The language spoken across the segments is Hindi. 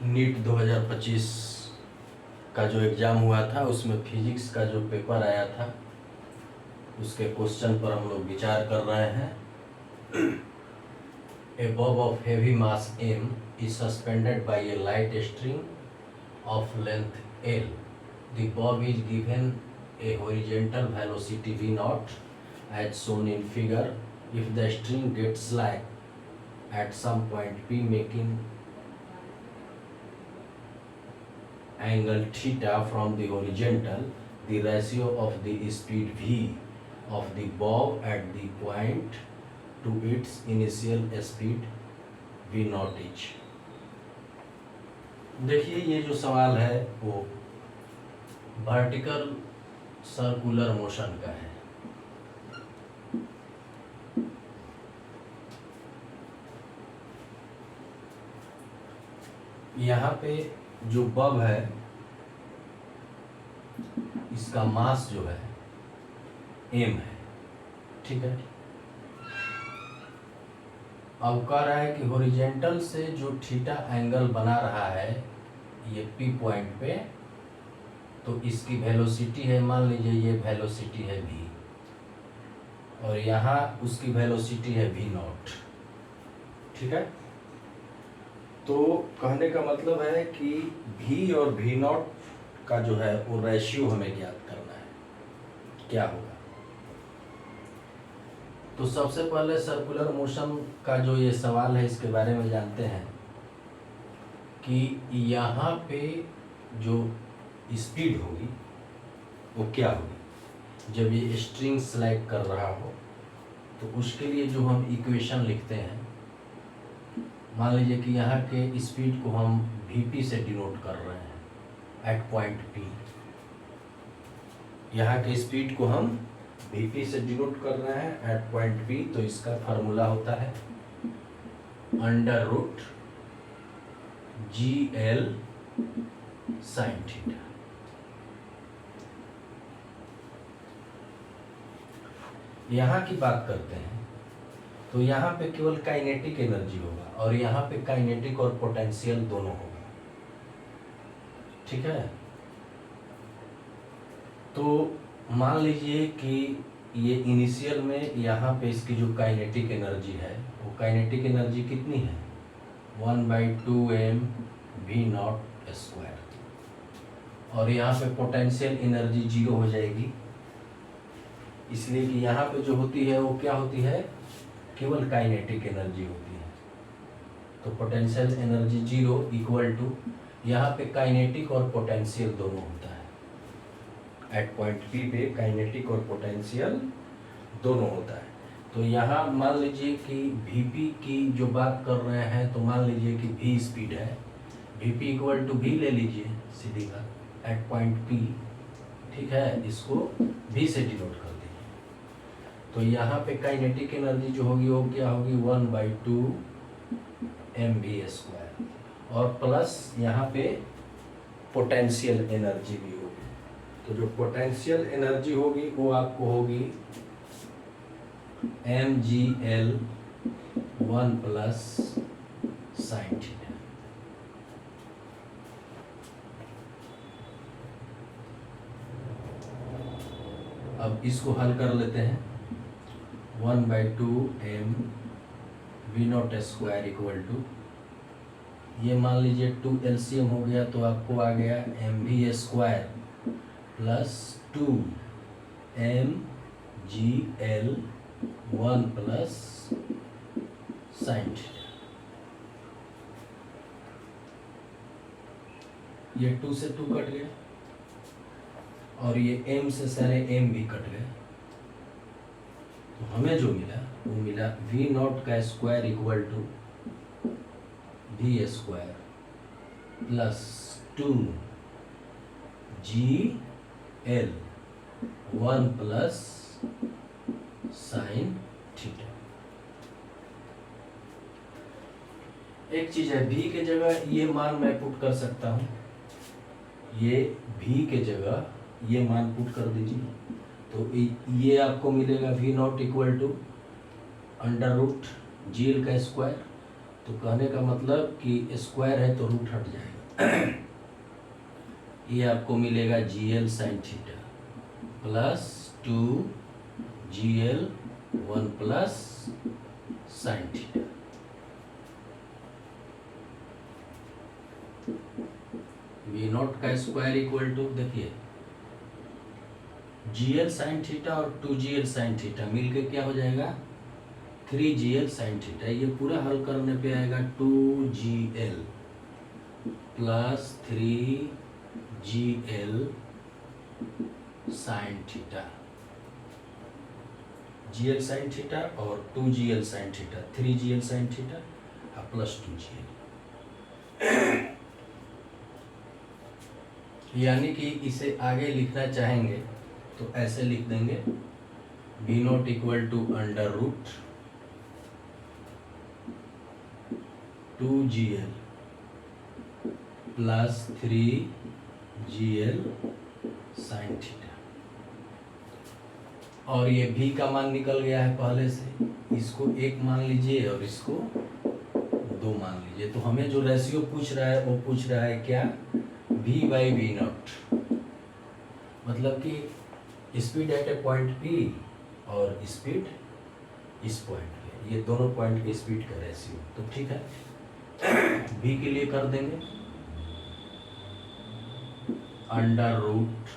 नीट 2025 का जो एग्ज़ाम हुआ था उसमें फिजिक्स का जो पेपर आया था उसके क्वेश्चन पर हम लोग विचार कर रहे हैं। A bob of heavy mass m is suspended by a light string of length L. The bob is given a horizontal velocity v naught as shown in figure. If the string gets slack at some point p making angle theta from the horizontal, the ratio of the speed v of the bob at the point to its initial speed v naught is। देखिए ये जो सवाल है वो वर्टिकल सर्कुलर मोशन का है। यहाँ पे जो बब है इसका मास जो है m है, ठीक है। अब कह रहा है कि हॉरिजेंटल से जो थीटा एंगल बना रहा है ये p पॉइंट पे, तो इसकी वेलोसिटी है, मान लीजिए ये वेलोसिटी है v और यहाँ उसकी वेलोसिटी है v नॉट, ठीक है। तो कहने का मतलब है कि v और v नॉट का जो है वो रेशियो हमें ज्ञात करना है, क्या होगा। तो सबसे पहले सर्कुलर मोशन का जो ये सवाल है इसके बारे में जानते हैं कि यहाँ पे जो स्पीड होगी वो क्या होगी जब ये स्ट्रिंग स्लैग कर रहा हो। तो उसके लिए जो हम इक्वेशन लिखते हैं, मान लीजिए कि यहाँ के स्पीड को हम vp से डिनोट कर रहे हैं एट पॉइंट p। यहाँ के स्पीड को हम vp से डिनोट कर रहे हैं एट पॉइंट p, तो इसका फार्मूला होता है under root gl sine theta. यहाँ की बात करते हैं तो यहाँ पे केवल काइनेटिक एनर्जी होगा और यहाँ पे काइनेटिक और पोटेंशियल दोनों होगा, ठीक है। तो मान लीजिए कि ये इनिशियल में यहाँ पे इसकी जो काइनेटिक एनर्जी है वो काइनेटिक एनर्जी कितनी है 1/2m v नॉट स्क्वायर, और यहाँ पे पोटेंशियल एनर्जी 0 हो जाएगी, इसलिए कि यहाँ पे जो होती है वो क्या होती है, केवल काइनेटिक एनर्जी होती है। तो पोटेंशियल एनर्जी 0 इक्वल टू, यहाँ पे काइनेटिक और पोटेंशियल दोनों होता है एट पॉइंट P पे, काइनेटिक और पोटेंशियल दोनों होता है। तो यहाँ मान लीजिए कि Vp की जो बात कर रहे हैं, तो मान लीजिए कि V स्पीड है, Vp इक्वल टू V ले लीजिए सीधी बात एट पॉइंट P, ठीक है। इसको V से डिनोट कर दीजिए। तो यहाँ पे काइनेटिक एनर्जी जो होगी वो क्या होगी 1/2 mv स्क्वायर, और प्लस यहाँ पे पोटेंशियल एनर्जी भी होगी। तो जो पोटेंशियल एनर्जी होगी वो आपको होगी mgl 1 प्लस साइन थीटा। अब इसको हल कर लेते हैं 1/2 m v naught square equal to, ये मान लीजिए 2 LCM हो गया तो आपको आ गया mv square plus 2 mgl 1 plus sine theta. ये 2 से 2 कट गया और ये m से सारे m भी कट गए, तो हमें जो मिला वो मिला v नॉट का square equal to v square plus 2 gl 1 plus sine theta. एक चीज है, v के जगह ये मान मैं पुट कर सकता हूँ, ये v के जगह ये मान पुट कर दीजिए, तो ये आपको मिलेगा v naught equal to under root gl का स्क्वायर। तो कहने का मतलब कि स्क्वायर है तो रूट हट जाएगा, ये आपको मिलेगा GL sine theta plus 2GL 1 plus sine theta. V naught का स्क्वायर इक्वल टू, देखिए GL साइन थीटा और 2GL साइन थीटा मिलके क्या हो जाएगा 3GL साइन थीटा। ये पूरा हल करने पे आएगा 2GL plus 3GL sine theta. GL sine theta और 2GL sine theta, 3GL sine theta और प्लस 2GL। यानी कि इसे आगे लिखना चाहेंगे तो ऐसे लिख देंगे V naught equal to under root 2GL plus 3GL sine theta. और ये V का मान निकल गया है पहले से, इसको 1 मान लीजिए और इसको 2 मान लीजिए। तो हमें जो रेशियो पूछ रहा है वो पूछ रहा है क्या V/V नॉट, मतलब कि speed at A point P और स्पीड इस पॉइंट पे, ये दोनों पॉइंट के स्पीड का रेशियो। तो ठीक है, V के लिए कर देंगे under root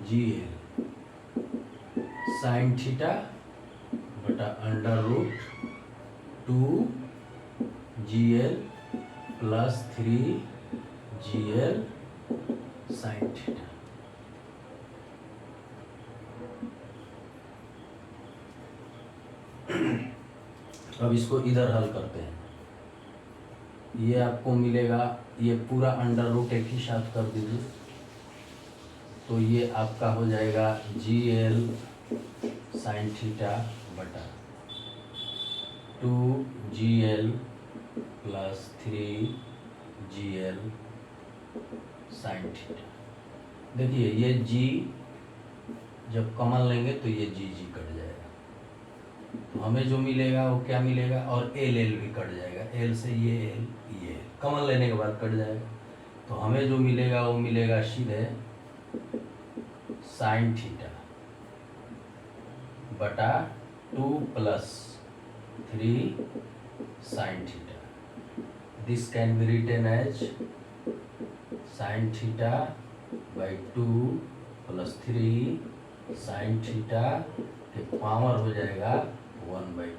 GL sine theta बटा under root 2GL plus 3GL sine theta. अब इसको इधर हल करते हैं। ये आपको मिलेगा, ये पूरा अंडर रूट एक ही साथ कर दीजिए, तो ये आपका हो जाएगा GL साइन थीटा बटा 2GL plus 3GL sine theta. देखिए ये G जब कॉमन लेंगे तो ये G कट जाएगा, तो हमें जो मिलेगा वो क्या मिलेगा, और L भी कट जाएगा, L से ये कॉमन लेने के बाद कट जाएगा। तो हमें जो मिलेगा वो मिलेगा सीधे साइन थीटा बटा 2 plus 3 sine theta. This can be written as sine theta by 2 plus 3 sine theta के पावर हो जाएगा 1/2।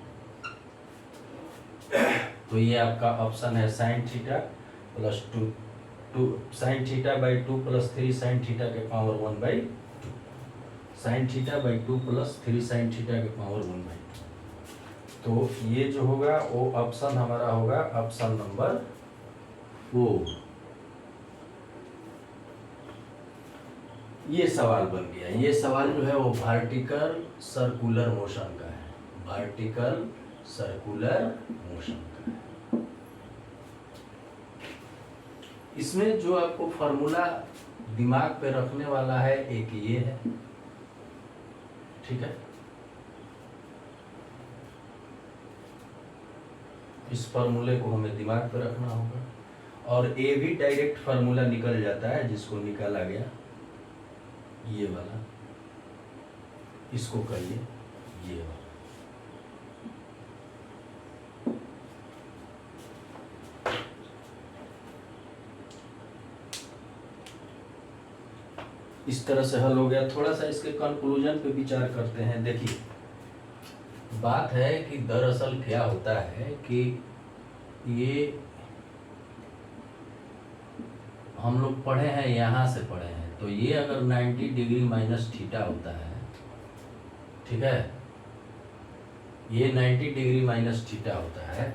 तो ये आपका ऑप्शन है sine theta plus 2 sine theta by 2 plus 3 sine theta के power 1/2, sine theta by 2 plus 3 sine theta के पावर 1/2। तो ये जो होगा वो ऑप्शन हमारा होगा ऑप्शन नंबर 4। ये सवाल बन गया। ये सवाल जो है वो वर्टिकल सर्कुलर मोशन का है, वर्टिकल सर्कुलर मोशन का है। इसमें जो आपको फॉर्मूला दिमाग पे रखने वाला है एक ये है, ठीक है। इस फार्मूले को हमें दिमाग पे रखना होगा, और ए भी डायरेक्ट फार्मूला निकल जाता है जिसको निकाला गया ये वाला, इसको कहिए ये वाला। इस तरह से हल हो गया। थोड़ा सा इसके कंक्लूजन पे विचार करते हैं। देखिए बात है कि दरअसल क्या होता है कि ये हम लोग पढ़े हैं, यहाँ से पढ़े हैं, तो ये अगर 90 डिग्री माइनस थीटा होता है, ठीक है, ये 90 डिग्री माइनस थीटा होता है,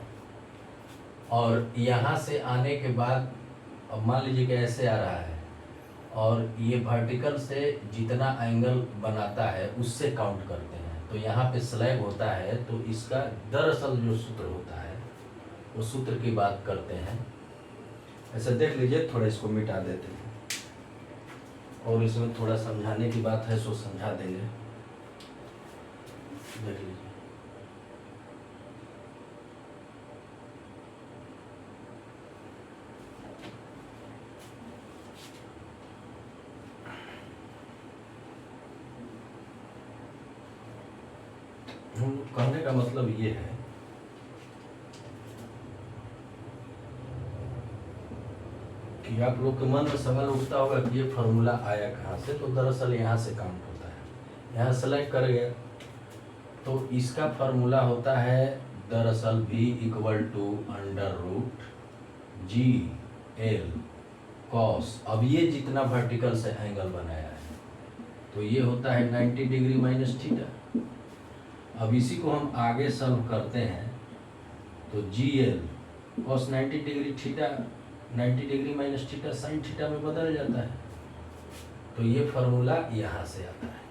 और यहाँ से आने के बाद अब मान लीजिए कि ऐसे आ रहा है, और ये वर्टिकल से जितना एंगल बनाता है उससे काउंट करते हैं। तो यहाँ पे स्लैब होता है, तो इसका दरअसल जो सूत्र होता है वो सूत्र की बात करते हैं। ऐसे देख लीजिए, थोड़ा इसको मिटा देते हैं, और इसमें थोड़ा समझाने की बात है सो समझा देंगे। देख लीजिए, कहने का मतलब ये है कि आप लोग के मन में सवाल उठता होगा कि ये फार्मूला आया कहाँ से, तो दरअसल यहाँ से काउंट होता है। यहाँ सेलेक्ट कर गया तो इसका फार्मूला होता है दरअसल V equal to under root G L cos. अब ये जितना वर्टिकल से एंगल बनाया है तो ये होता है 90 डिग्री माइनस थीटा। अब इसी को हम आगे सॉल्व करते हैं तो जी L cos 90 degree theta 90 degree minus theta sine theta में बदल जाता है। तो ये फार्मूला यहाँ से आता है,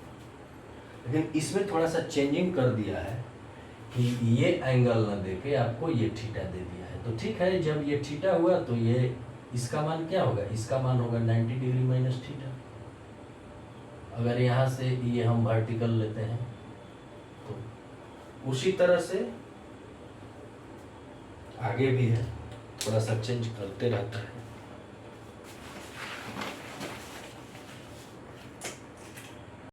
लेकिन इसमें थोड़ा सा चेंजिंग कर दिया है कि ये एंगल न देके आपको ये थीटा दे दिया है। तो ठीक है, जब ये थीटा हुआ तो ये इसका मान क्या होगा, इसका मान होगा 90 डिग्री माइनस थीटा। अगर यहाँ से ये हम वर्टिकल लेते हैं तो उसी तरह से आगे भी है, थोड़ा सा चेंज करते रहता है।